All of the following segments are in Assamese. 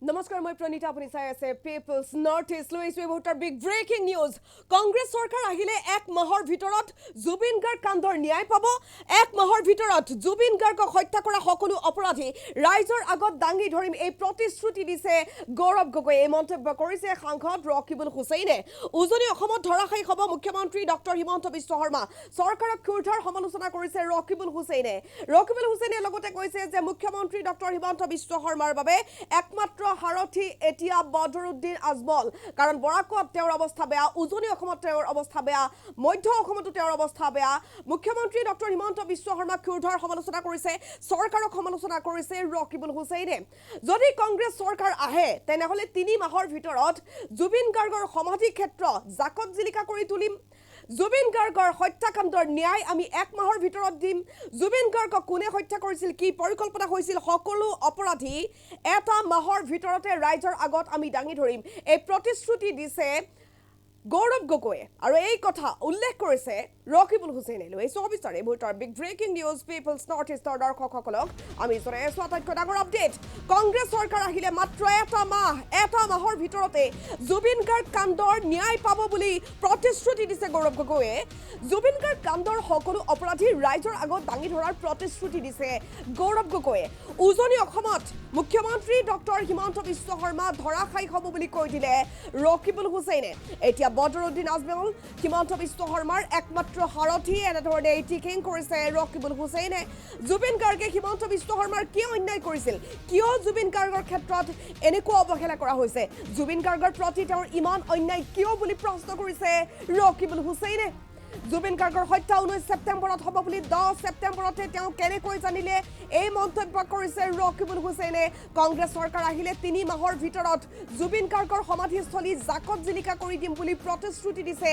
নমস্কাৰ মই প্ৰণীতা আপুনি চাই আছে পিপলছ নৰ্থ ইষ্ট লৈ issue voter big breaking news Congress চৰকাৰ আহিলে এক মাহৰ ভিতৰত জুবিন গাৰ্গ কাণ্ডৰ ন্যায় পাব এক মাহৰ ভিতৰত জুবিন গাৰ্গক হত্যা কৰা সকলো অপৰাধী ৰাইজৰ আগত দাঙি ধৰিম এই প্ৰতিশ্ৰুতি দিছে গৌৰৱ গগৈ এই মন্তব্য কৰিছে সাংসদ ৰকিবুল হুছেইনে উজনি অসমত ধৰাশায়ী হ'ব মুখ্যমন্ত্ৰী ডক্টৰ হিমন্ত বিশ্ব শৰ্মা চৰকাৰক ক্ষুৰধাৰ সমালোচনা কৰিছে ৰকিবুল হুছেইনে লগতে কৈছে যে মুখ্যমন্ত্ৰী ডক্টৰ হিমন্ত বিশ্ব শৰ্মাৰ বাবে একমাত্ৰ হাৰথী এতিয়া বদৰুদ্দিন আজমল কাৰণ বৰাকত তেওঁৰ অৱস্থা বেয়া উজনি অসমত তেওঁৰ অৱস্থা বেয়া মধ্য অসমতো তেওঁৰ অৱস্থা বেয়া মুখ্যমন্ত্ৰী ডক্টৰ হিমন্ত বিশ্ব শৰ্মা ক্ষুৰধাৰ সমালোচনা কৰিছে চৰকাৰক সমালোচনা কৰিছে ৰকিবুল হুছেইনে যদি কংগ্ৰেছ চৰকাৰ আহে তেনেহলে 3 মাহৰ ভিতৰত জুবিন গাৰ্গৰ সমাধি ক্ষেত্ৰ জাকত জিলিকা কৰি তুলিম জুবিন গাৰ্গৰ হত্যাকাণ্ডৰ ন্যায় আমি এক মাহৰ ভিতৰত দিম জুবিন গাৰ্গক কোনে হত্যা কৰিছিল কি পৰিকল্পনা হৈছিল সকলো অপৰাধী এটা মাহৰ ভিতৰতে ৰাইজৰ আগত আমি দাঙি ধৰিম এই প্ৰতিশ্ৰুতি দিছে গৌৰৱ গগৈ আৰু এই কথা উল্লেখ কৰিছে ৰকিবুল হুছেইনে লৈ সবিস্তাৰে voter big breaking news people's north ইষ্টৰ দৰ্শকসকলক আমি জনাই আছো আটাইতকৈ ডাঙৰ আপডেট কংগ্ৰেছ চৰকাৰ আহিলে মাত্ৰ এটা মাহৰ ভিতৰতে জুবিন গাৰ্গ কাণ্ডৰ ন্যায় পাব বুলি প্ৰতিশ্ৰুতি দিছে গৌৰৱ গগৈয়ে জুবিন গাৰ্গ কাণ্ডৰ সকলো অপৰাধী ৰাইজৰ আগত দাঙি ধৰাৰ প্ৰতিশ্ৰুতি দিছে গৌৰৱ গগৈয়ে উজনি অসমত মুখ্যমন্ত্ৰী ডক্টৰ হিমন্ত বিশ্ব শৰ্মা ধৰাশায়ী হ'ব বুলি কৈ দিলে ৰকিবুল হুছেইনে এতিয়া বদৰুদ্দিন আজমল হিমন্ত বিশ্ব শৰ্মাৰ একমাত্ৰ হাৰথী এনেধৰণে টিকিং কৰিছে ৰকিবুল হুছেইনে জুবিন গাৰ্গে হিমন্ত বিশ্ব শৰ্মাৰ কিয় অন্যায় কৰিছিল কিয় জুবিন গাৰ্গৰ ক্ষেত্ৰত এনেকুৱা অৱহেলা কৰা হৈছে জুবিন গাৰ্গৰ প্ৰতি তেওঁৰ ইমান অন্যায় কিয় বুলি প্ৰশ্ন কৰিছে ৰকিবুল হুছেইনে জুবিন গাৰ্গৰ হত্যা 19 ছেপ্টেম্বৰত হ'ব বুলি 10 ছেপ্টেম্বৰতে তেওঁ কেনেকৈ জানিলে এই মন্তব্য কৰিছে ৰকিবুল হুছেইনে কংগ্ৰেছ চৰকাৰ আহিলে 3 মাহৰ ভিতৰত জুবিন গাৰ্গৰ সমাধিস্থলী জাকত জিলিকা কৰি দিম বুলি প্ৰতিশ্ৰুতি দিছে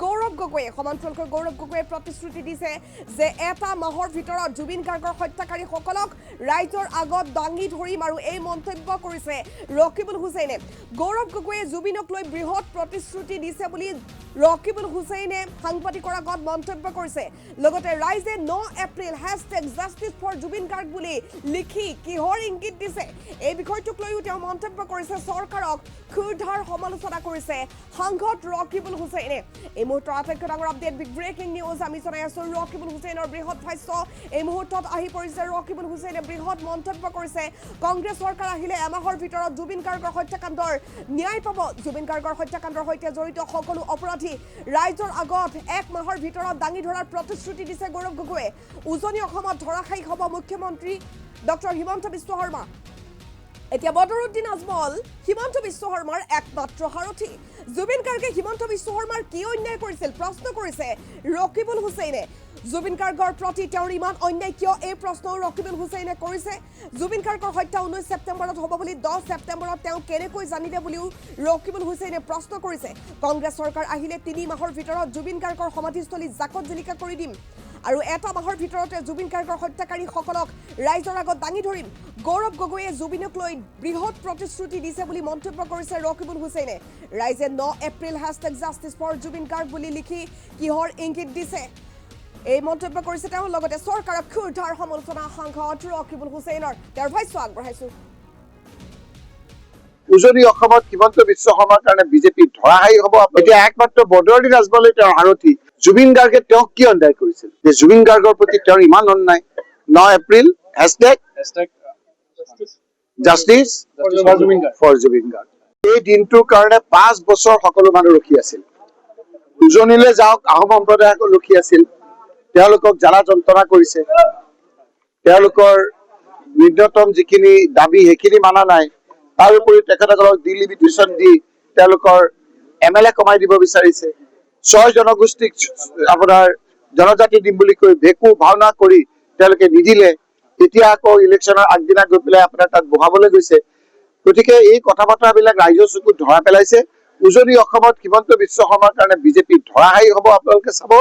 গৌৰৱ গগৈয়ে সমান্তৰালকৈ গৌৰৱ গগৈয়ে প্ৰতিশ্ৰুতি দিছে যে এটা মাহৰ ভিতৰত জুবিন গাৰ্গৰ হত্যাকাৰীসকলক ৰাইজৰ আগত দাঙি ধৰিম আৰু এই মন্তব্য কৰিছে ৰকিবুল হুছেইনে গৌৰৱ গগৈয়ে জুবিনক লৈ বৃহৎ প্ৰতিশ্ৰুতি দিছে বুলি ৰকিবুল হুছেইনে সাংবাদিকৰ আগত মন্তব্য কৰিছে লগতে ৰাইজে 9 এপ্ৰিল #জাষ্টিছ ফৰ জুবিন গাৰ্গ বুলি লিখি কিহৰ ইংগিত দিছে এই বিষয়টোক লৈও তেওঁ মন্তব্য কৰিছে চৰকাৰক ক্ষুৰধাৰ সমালোচনা কৰিছে সাংসদ ৰকিবুল হুছেইনে এই মুহূৰ্তৰ আটাইতকৈ ডাঙৰ আপডেট বিগ ব্ৰেকিং নিউজ আমি জনাই আছো ৰকিবুল হুছেইনৰ বৃহৎ ভাষ্য এই মুহূৰ্তত আহি পৰিছে ৰকিবুল হুছেইনে বৃহৎ মন্তব্য কৰিছে কংগ্ৰেছ চৰকাৰ আহিলে এমাহৰ ভিতৰত জুবিন গাৰ্গৰ হত্যাকাণ্ডৰ ন্যায় পাব জুবিন গাৰ্গৰ হত্যাকাণ্ডৰ সৈতে জড়িত সকলো অপৰাধী ৰাইজৰ আগত এক মাহৰ ভিতৰত দাঙি ধৰাৰ প্ৰতিশ্ৰুতি দিছে গৌৰৱ গগৈয়ে উজনি অসমত ধৰাশায়ী হ'ব মুখ্যমন্ত্ৰী ডক্টৰ হিমন্ত বিশ্ব শৰ্মা এতিয়া বদৰুদ্দিন আজমল হিমন্ত বিশ্ব শৰ্মাৰ একমাত্ৰ হাৰথী জুবিন গাৰ্গে হিমন্ত বিশ্ব শৰ্মাৰ কি অন্যায় কৰিছিল প্ৰশ্ন কৰিছে ৰকিবুল হুছেইনে জুবিন গাৰ্গৰ প্ৰতি তেওঁৰ ইমান অন্যায় কিয় এই প্ৰশ্ন ৰকিবুল হুছেইনে কৰিছে জুবিন গাৰ্গৰ হত্যা 19 ছেপ্টেম্বৰত হ'ব বুলি 10 ছেপ্টেম্বৰত তেওঁ কেনেকৈ জানিলে বুলিও ৰকিবুল হুছেইনে প্ৰশ্ন কৰিছে কংগ্ৰেছ চৰকাৰ আহিলে 3 মাহৰ ভিতৰত জুবিন গাৰ্গৰ সমাধিস্থলী জাকত জিলিকা কৰি দিম আৰু এটা মাহৰ ভিতৰতে জুবিন গাৰ্গৰ হত্যাকাৰীসকলক ৰাইজৰ আগত দাঙি ধৰিম গৌৰৱ গগৈয়ে জুবিনক লৈ বৃহৎ প্ৰতিশ্ৰুতি দিছে বুলি মন্তব্য কৰিছে ৰকিবুল হুছেইনে ৰাইজে 9 এপ্ৰিল #জাষ্টিছ ফৰ জুবিন গাৰ্গ বুলি লিখি কিহৰ ইংগিত দিছে এই মন্তব্য কৰিছে তেওঁ লগতে চৰকাৰক ক্ষুৰধাৰ সমালোচনা সাংসদ ৰকিবুল হুছেইনৰ তেওঁৰ ভাষ্য আগবঢ়াইছো উজনি অসমত হিমন্ত বিশ্ব শৰ্মাৰ কাৰণে বিজেপি ধৰাশায়ী হ'ব এতিয়া একমাত্ৰ বদৰুদ্দিন আজমলে তেওঁৰ হাৰথী জুবিন গাৰ্গে তেওঁক কি অন্যায় কৰিছিল যে জুবিন গাৰ্গৰ প্ৰতি তেওঁৰ ইমান অন্যায় 9 এপ্ৰিল #জাষ্টিছ ফৰ জুবিন গাৰ্গ এই দিনটোৰ কাৰণে 5 বছৰ সকলো মানুহ ৰখি আছিল উজনিলৈ যাওক আহোম সম্প্ৰদায়কো ৰখি আছিল তেওঁলোকক জ্বালা যন্ত্ৰণা কৰিছে তেওঁলোকৰ ন্যূনতম যিখিনি দাবী সেইখিনি মানা নাই তাৰ উপৰি তেখেতসকলক ডিলিমিটেশ্যন দি তেওঁলোকৰ MLA কমাই দিব বিচাৰিছে 6 জনগোষ্ঠীক আপোনাৰ জনজাতি দিম বুলি কৈ ভেকু ভাওনা কৰি তেওঁলোকে নিদিলে এতিয়া আকৌ ইলেকশ্যনৰ আগদিনা গৈ পেলাই আপোনাৰ তাত বহাবলৈ গৈছে গতিকে এই কথা বতৰাবিলাক ৰাইজৰ চকুত ধৰা পেলাইছে উজনি অসমত হিমন্ত বিশ্ব শৰ্মাৰ কাৰণে বিজেপি ধৰাশায়ী হ'ব আপোনালোকে চাব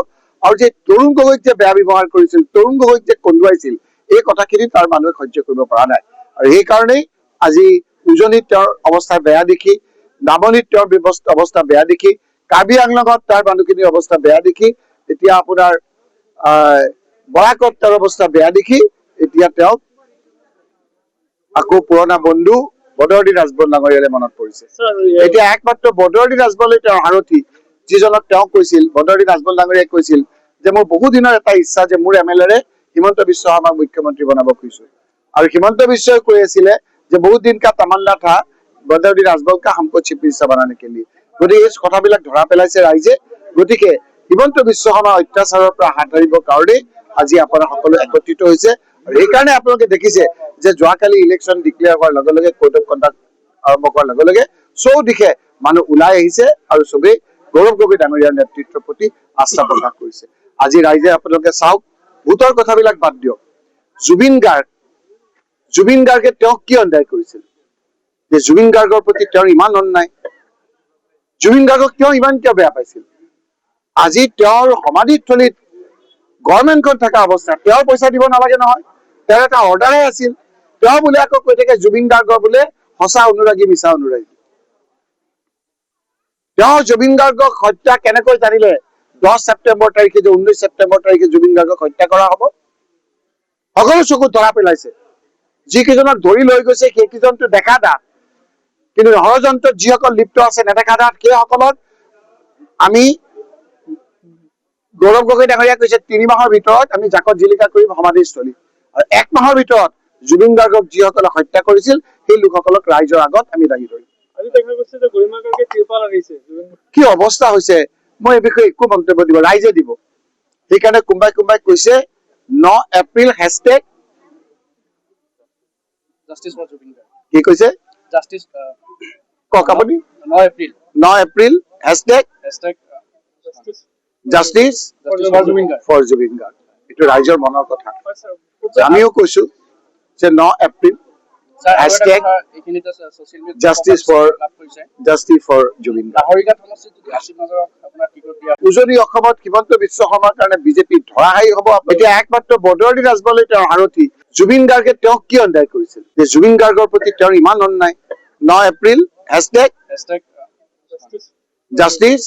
আৰু যে তৰুণ গগৈক যে বেয়া ব্যৱহাৰ কৰিছিল তৰুণ গগৈক যে কন্দুৱাইছিল এই কথাখিনি তাৰ মানুহে সহ্য কৰিব পৰা নাই আৰু সেইকাৰণেই আজি উজনিত তেওঁৰ অৱস্থা বেয়া দেখি নামনিত তেওঁৰ অৱস্থা বেয়া দেখি কাৰ্বি আংলঙত তাৰ মানুহখিনিৰ অৱস্থা বেয়া দেখি এতিয়া আপোনাৰ বৰাকত তেওঁৰ অৱস্থা বেয়া দেখি এতিয়া তেওঁক আকৌ পুৰণা বন্ধু বদৰুদ্দিন ৰাজবল ডাঙৰীয়ালে মনত পৰিছে। এতিয়া একমাত্ৰ বদৰুদ্দিন ৰাজবলে তেওঁৰ সাৰথি, যিজনক তেওঁ কৈছিল, বদৰুদ্দিন ৰাজবল ডাঙৰীয়াই কৈছিল যে মোৰ বহু দিনৰ এটা ইচ্ছা যে মোৰ MLA হিমন্ত বিশ্ব শৰ্মাক মুখ্যমন্ত্ৰী বনাব খুজিছো। আৰু হিমন্ত বিশ্বই কৈ আছিলে যে বহুত দিন কা তামান্না থা বদৰুদ্দিন ৰাজবল কা হামকো চিফ মিনিষ্টাৰ বানানে কে লিয়ে। গতিকে এই কথাবিলাক ধৰা পেলাইছে ৰাইজে। গতিকে হিমন্ত বিশ্ব শৰ্মাৰ অত্যাচাৰৰ পৰা হাত সাৰিবৰ কাৰণে আজি আপোনাৰ সকলো একত্ৰিত হৈছে। আৰু সেইকাৰণে আপোনালোকে দেখিছে যে যোৱাকালি ইলেকশ্যন ডিক্লেয়াৰ হোৱাৰ লগে লগে কোড অফ কণ্ডাক্ট আৰম্ভ কৰাৰ লগে লগে চৌদিশে মানুহ ওলাই আহিছে আৰু চবেই গৌৰৱ গগৈ ডাঙৰীয়াৰ নেতৃত্বৰ প্ৰতি আস্থা প্ৰকাশ কৰিছে। আজি ৰাইজে আপোনালোকে চাওক, ভোটৰ কথাবিলাক বাদ দিয়ক, জুবিন গাৰ্গে তেওঁক কি অন্যায় কৰিছিল যে জুবিন গাৰ্গৰ প্ৰতি তেওঁৰ ইমান অন্যায়, জুবিন গাৰ্গক তেওঁ ইমান কিয় বেয়া পাইছিল? আজি তেওঁৰ সমাধিস্থলীত গভৰ্ণমেণ্টখন থকা অৱস্থাত তেওঁৰ পইচা দিব নালাগে নহয়, তেওঁৰ এটা অৰ্ডাৰহে আছিল। তেওঁ বোলে আকৌ কৈ থাকে জুবিন গাৰ্গৰ বোলে সঁচা অনুৰাগী মিছা অনুৰাগী। তেওঁ জুবিন গাৰ্গক হত্যা কেনেকৈ জানিলে 10 ছেপ্টেম্বৰ তাৰিখে যে 19 ছেপ্টেম্বৰ তাৰিখে জুবিন গাৰ্গক হত্যা কৰা হ'ব? সকলো চকুত ধৰা পেলাইছে। যিকেইজনক ধৰি লৈ গৈছে সেইকেইজনটো দেখা দা, কিন্তু ষড়যন্ত্ৰত যিসকল লিপ্ত আছে নেদেখা দাত সেইসকলক আমি গৌৰৱ গগৈ ডাঙৰীয়া কৈছে 3 মাহৰ ভিতৰত আমি জাকত জিলিকা কৰিম সমাধিস্থলী, আৰু 1 মাহৰ ভিতৰত জুবিন গাৰ্গক যিসকলে হত্যা কৰিছিল সেই লোকসকলক ৰাইজৰ আগত আমি দাঙি ধৰিম। কি অৱস্থা হৈছে মই এই বিষয়ে একো মন্তব্য দিব, ৰাইজে দিব। সেইকাৰণে কোনোবাই কৈছে 9 April hashtag Justice for Zubin Garg. কি কৈছে? Justice. কওক আপুনি। 9 April. 9 April hashtag justice for Zubeen Garg. এইটো ৰাইজৰ মনৰ কথা। আমিও কৈছো যে 9 April hashtag justice for Zubeen Garg. উজনি অসমত হিমন্ত বিশ্ব শৰ্মাৰ কাৰণে বিজেপি ধৰাশায়ী হ'ব। এতিয়া একমাত্ৰ বদৰুদ্দিন ৰাজবলে তেওঁৰ সাৰথি, জুবিন গাৰ্গে তেওঁক কি অন্যায় কৰিছিল যে জুবিন গাৰ্গৰ প্ৰতি তেওঁৰ ইমান অন্যায়। 9 April hashtag justice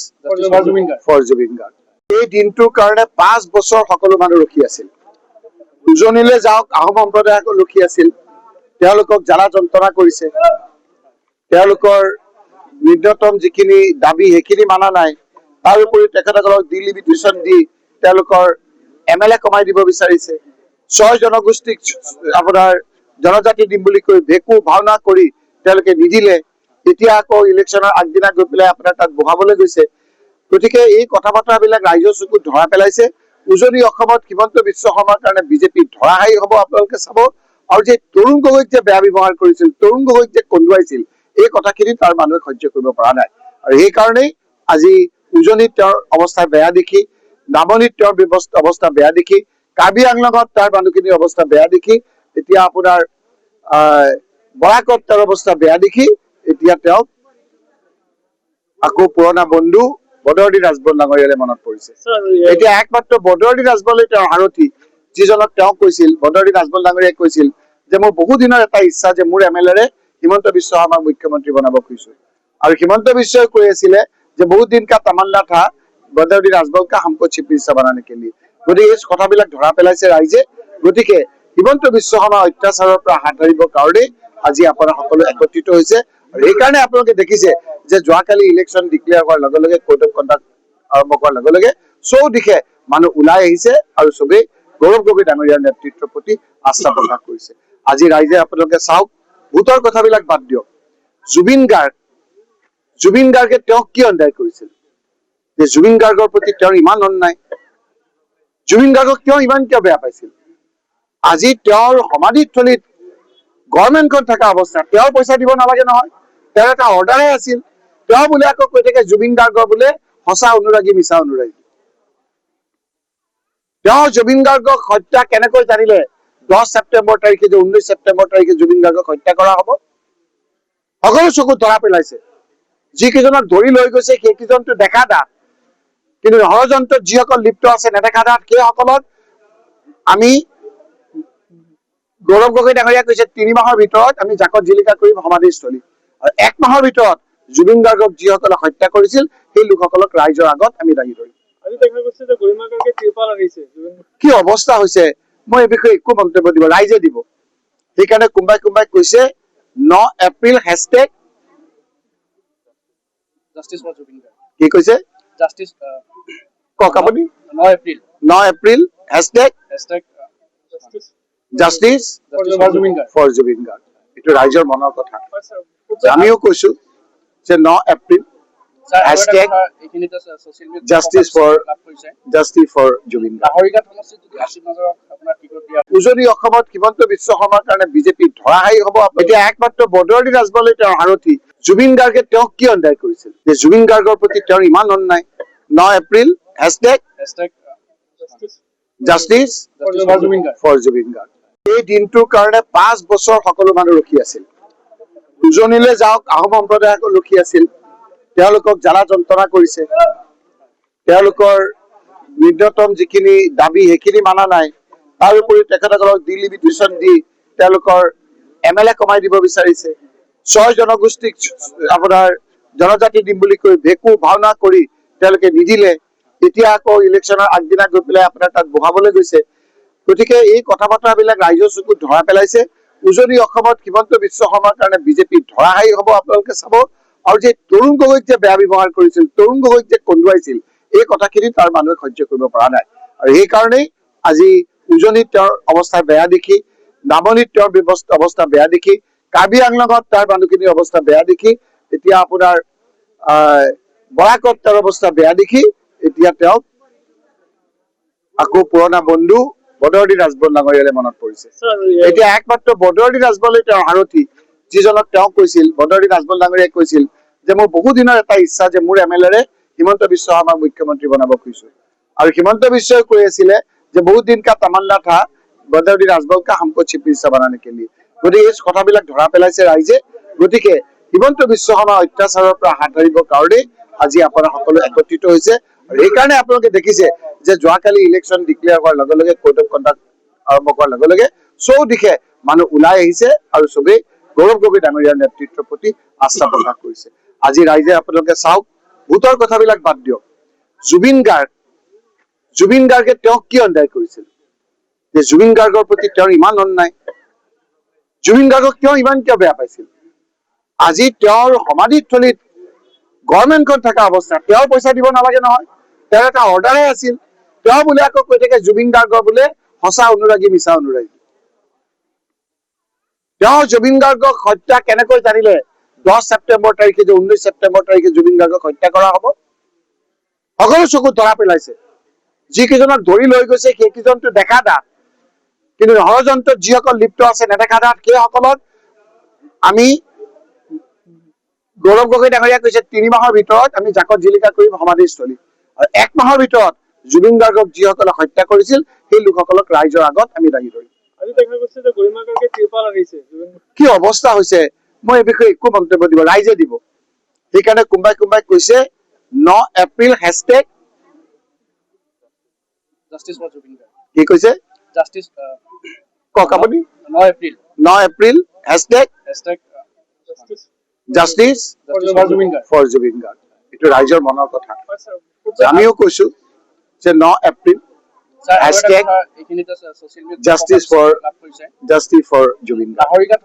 for Zubeen Garg. এই দিনটোৰ কাৰণে 5 বছৰ সকলো মানুহ ৰখি আছিল। উজনিলৈ যাওক, আহোম সম্প্ৰদায়সকল ৰখি আছিল। তেওঁলোকক জ্বালা যন্ত্ৰণা কৰিছে, তেওঁলোকৰ ন্যূনতম যিখিনি দাবী সেইখিনি মানা নাই। তাৰ উপৰি তেখেতসকলক ডিলিমিটেশ্যন দি তেওঁলোকৰ MLA কমাই দিব বিচাৰিছে। 6 জনগোষ্ঠীক আপোনাৰ জনজাতি দিম বুলি কৈ ভেকু ভাওনা কৰি তেওঁলোকে নিদিলে। এতিয়া আকৌ ইলেকশ্যনৰ আগদিনা গৈ পেলাই আপোনাৰ তাত বহাবলৈ গৈছে। গতিকে এই কথা বতৰাবিলাক ৰাইজৰ চকুত ধৰা পেলাইছে। উজনি অসমত হিমন্ত বিশ্ব শৰ্মাৰ কাৰণে বিজেপি ধৰাশায়ী হ'ব আপোনালোকে চাব। আৰু যে তৰুণ গগৈক যে বেয়া ব্যৱহাৰ কৰিছিল, তৰুণ গগৈক যে কন্দুৱাইছিল, এই কথাখিনি তাৰ মানুহে সহ্য কৰিব পৰা নাই। আৰু সেইকাৰণেই আজি উজনিত তেওঁৰ অৱস্থা বেয়া দেখি, নামনিত তেওঁৰ অৱস্থা বেয়া দেখি, কাৰ্বি আংলঙত তাৰ মানুহখিনিৰ অৱস্থা বেয়া দেখি, এতিয়া আপোনাৰ বৰাকত তেওঁৰ অৱস্থা বেয়া দেখি এতিয়া তেওঁক আকৌ পুৰণা বন্ধু বদৰুদ্দিন ৰাজবল ডাঙৰীয়ালে মনত পৰিছে। এতিয়া একমাত্ৰ বদৰুদ্দিন ৰাজবলে তেওঁৰ সাৰথি, যিজনক তেওঁ কৈছিল, বদৰুদ্দিন ৰাজবল ডাঙৰীয়াই কৈছিল যে মোৰ বহু দিনৰ এটা ইচ্ছা যে মোৰ MLA হিমন্ত বিশ্ব শৰ্মাক মুখ্যমন্ত্ৰী বনাব খুজিছো। আৰু হিমন্ত বিশ্বই কৈ আছিলে যে বহুত দিন কা তামান্না থা বদৰুদ্দিন ৰাজবল কা হামকো চিফ মিনিষ্টাৰ বানানে কে লিয়ে। গতিকে এই কথাবিলাক ধৰা পেলাইছে ৰাইজে। গতিকে হিমন্ত বিশ্ব শৰ্মাৰ অত্যাচাৰৰ পৰা হাত সাৰিবৰ কাৰণে আজি আপোনাৰ সকলো একত্ৰিত হৈছে। আৰু সেইকাৰণে আপোনালোকে দেখিছে যে যোৱাকালি ইলেকশ্যন ডিক্লেয়াৰ হোৱাৰ লগে লগে কোড অফ কণ্ডাক্ট আৰম্ভ কৰাৰ লগে লগে চৌদিশে মানুহ ওলাই আহিছে আৰু চবেই গৌৰৱ গগৈ ডাঙৰীয়াৰ নেতৃত্বৰ প্ৰতি আস্থা প্ৰকাশ কৰিছে। আজি ৰাইজে আপোনালোকে চাওক, ভোটৰ কথাবিলাক বাদ দিয়ক, জুবিন গাৰ্গে তেওঁক কি অন্যায় কৰিছিল যে জুবিন গাৰ্গৰ প্ৰতি তেওঁৰ ইমান অন্যায়, জুবিন গাৰ্গক তেওঁ ইমান কিয় বেয়া পাইছিল? আজি তেওঁৰ সমাধিস্থলীত গভৰ্ণমেণ্টখন থকা অৱস্থাত তেওঁৰ পইচা দিব নালাগে নহয়, তেওঁৰ এটা অৰ্ডাৰহে আছিল। তেওঁ বোলে আকৌ কৈ থাকে জুবিন গাৰ্গৰ বোলে সঁচা অনুৰাগী মিছা অনুৰাগী। তেওঁ জুবিন গাৰ্গক হত্যা কেনেকৈ জানিলে 10 ছেপ্টেম্বৰ তাৰিখে যে 19 ছেপ্টেম্বৰ তাৰিখে জুবিন গাৰ্গক হত্যা কৰা হ'ব? সকলো চকুত ধৰা পেলাইছে। যিকেইজনক ধৰি লৈ গৈছে সেইকেইজনটো দেখা দা, কিন্তু ষড়যন্ত্ৰত যিসকল লিপ্ত আছে নেদেখা দাত সেইসকলক আমি গৌৰৱ গগৈ ডাঙৰীয়া কৈছে 3 মাহৰ ভিতৰত আমি জাকত জিলিকা কৰিম সমাধিস্থলী, আৰু 1 মাহৰ ভিতৰত জুবিন গাৰ্গক যিসকলে হত্যা কৰিছিল সেই লোকসকলক ৰাইজৰ আগত আমি দাঙি ধৰিম। কি অৱস্থা হৈছে মই এই বিষয়ে একো মন্তব্য দিব, ৰাইজে দিব। সেইকাৰণে কোনোবাই কৈছে 9 April hashtag justice for Zubeen Garg কি কৈছে জাষ্টিছ কওক আপুনি 9 April 9 April hashtag hashtag justice for Zubeen Garg for Zubeen Garg এইটো ৰাইজৰ মনৰ কথা আমিও কৈছো যে 9 এপ্ৰিল স্যাৰ আৰু এটা Hashtag কথা এইখিনিতে ছ'চিয়েল মিডিয়াত Justice for- লাভ কৰিছে জাষ্টিছ ফৰ জুবিন গাৰ্গ নাগৰিকাত সমষ্টিত যদি আছিফ নজৰক আপোনাৰ টিকট দিয়া উজনি অসমত হিমন্ত বিশ্ব শৰ্মাৰ কাৰণে বিজেপি ধৰাশায়ী হ'ব এতিয়া একমাত্ৰ বদৰুৱানী ৰাজবলে তেওঁৰ সাৰথী জুবিন গাৰ্গে তেওঁক কি অন্যায় কৰিছিল যে জুবিন গাৰ্গৰ প্ৰতি তেওঁৰ ইমান অন্যায় 9 April hashtag hashtag justice for Zubeen Garg for Zubeen Garg এই দিনটোৰ কাৰণে 5 বছৰ সকলো মানুহ ৰখি আছিল উজনিলৈ যাওক আহোম সম্প্ৰদায়কো ৰখি আছিল তেওঁলোকক জ্বালা যন্ত্ৰণা কৰিছে তেওঁলোকৰ ন্যূনতম যিখিনি দাবী সেইখিনি মানা নাই তাৰোপৰি তেখেতসকলক ডিলিমিটেশ্যন দি তেওঁলোকৰ MLA কমাই দিব বিচাৰিছে 6 জনগোষ্ঠীক আপোনাৰ জনজাতি দিম বুলি কৈ ভেকু ভাওনা কৰি তেওঁলোকে নিদিলে এতিয়া আকৌ ইলেকশ্যনৰ আগদিনা গৈ পেলাই আপোনাৰ তাত বহাবলৈ গৈছে গতিকে এই কথা বতৰাবিলাক ৰাইজৰ চকুত ধৰা পেলাইছে উজনি অসমত হিমন্ত বিশ্ব শৰ্মাৰ কাৰণে বিজেপি ধৰাশায়ী হ'ব আপোনালোকে চাব আৰু যে তৰুণ গগৈক যে বেয়া ব্যৱহাৰ কৰিছিল তৰুণ গগৈক যে কন্দুৱাইছিল এই কথাখিনি তাৰ মানুহে সহ্য কৰিব পৰা নাই আৰু সেইকাৰণেই আজি উজনিত তেওঁৰ অৱস্থা বেয়া দেখি নামনিত তেওঁৰ অৱস্থা বেয়া দেখি কাৰ্বি আংলঙত তাৰ মানুহখিনিৰ অৱস্থা বেয়া দেখি এতিয়া আপোনাৰ বৰাকত তেওঁৰ অৱস্থা বেয়া দেখি এতিয়া তেওঁক আকৌ পুৰণা বন্ধু বদৰুৱানী ৰাজবল ডাঙৰীয়ালে মনত পৰিছে এতিয়া একমাত্ৰ বদৰুৱানী ৰাজবলে তেওঁৰ সাৰথী যিজনক তেওঁ কৈছিল বদৰুৱানী ৰাজবল ডাঙৰীয়াই কৈছিল যে মোৰ বহু দিনৰ এটা ইচ্ছা যে মোৰ MLA হিমন্ত বিশ্ব শৰ্মাক মুখ্যমন্ত্ৰী বনাব খুজিছো আৰু হিমন্ত বিশ্বই কৈ আছিলে যে বহুত দিন কা তামান্না থা বদৰুৱানী ৰাজবল কা हमको चीफ मिनिस्टर बनाने के लिए গতিকে এই কথাবিলাক ধৰা পেলাইছে ৰাইজে গতিকে হিমন্ত বিশ্ব শৰ্মা অত্যাচাৰৰ পৰা হাত সাৰিবৰ কাৰণে আজি আপোনাৰ সকলো একত্ৰিত হৈছে আৰু সেইকাৰণে আপোনালোকে দেখিছে যে যোৱাকালি ইলেকশ্যন ডিক্লেয়াৰ হোৱাৰ লগে লগে কোড অফ কণ্ডাক্ট আৰম্ভ কৰাৰ লগে লগে চৌদিশে মানুহ ওলাই আহিছে আৰু চবেই গৌৰৱ গগৈ ডাঙৰীয়াৰ নেতৃত্বৰ প্ৰতি আস্থা প্ৰকাশ কৰিছে আজি ৰাইজে আপোনালোকে চাওক ভোটৰ কথাবিলাক বাদ দিয়ক জুবিন গাৰ্গে তেওঁক কি অন্যায় কৰিছিল যে জুবিন গাৰ্গৰ প্ৰতি তেওঁৰ ইমান অন্যায় জুবিন গাৰ্গক কিয় বেয়া পাইছিল আজি তেওঁৰ সমাধিস্থলীত গভৰ্ণমেণ্টখন থকা অৱস্থা তেওঁৰ পইচা দিব নালাগে নহয় তেওঁৰ এটা অৰ্ডাৰহে আছিল তেওঁ বোলে আকৌ কৈ থাকে জুবিন গাৰ্গৰ বোলে সঁচা অনুৰাগী মিছা অনুৰাগী তেওঁ জুবিন গাৰ্গক হত্যা কেনেকৈ জানিলে 10 ছেপ্টেম্বৰ তাৰিখে যে 19 ছেপ্টেম্বৰ তাৰিখে জুবিন গাৰ্গক হত্যা কৰা হ'ব সকলো চকুত ধৰা পেলাইছে যিকেইজনক ধৰি লৈ গৈছে সেইকেইজনটো দেখা দা কিন্তু ষড়যন্ত্ৰত যিসকল লিপ্ত আছে নেদেখা দাত সেইসকলক আমি গৌৰৱ গগৈ ডাঙৰীয়া কৈছে 3 মাহৰ ভিতৰত আমি জাকত জিলিকা কৰিম সমাধিস্থলী আৰু 1 মাহৰ ভিতৰত জুবিন গাৰ্গক যিসকলে হত্যা কৰিছিল সেই লোকসকলক ৰাইজৰ আগত আমি দাঙি ধৰিম আজি দেখা গৈছে যে গৰিমা গাৰ্গে ত্ৰিপাল আনিছে কি অৱস্থা হৈছে মই এই বিষয়ে একো মন্তব্য দিব ৰাইজে দিব সেইকাৰণে কোনোবাই কৈছে 9 April hashtag justice for Zubeen Garg কি কৈছে জাষ্টিছ কওক আপুনি 9 April 9 April hashtag hashtag justice for Zubeen Garg for Zubeen Garg এইটো ৰাইজৰ মনৰ কথা আমিও কৈছো যে 9 এপ্ৰিল স্যাৰ আৰু এটা Hashtag কথা এইখিনিতে ছ'চিয়েল মিডিয়াত Justice for- লাভ কৰিছে জাষ্টিছ ফৰ জুবিন গাৰ্গ নাগৰিকাত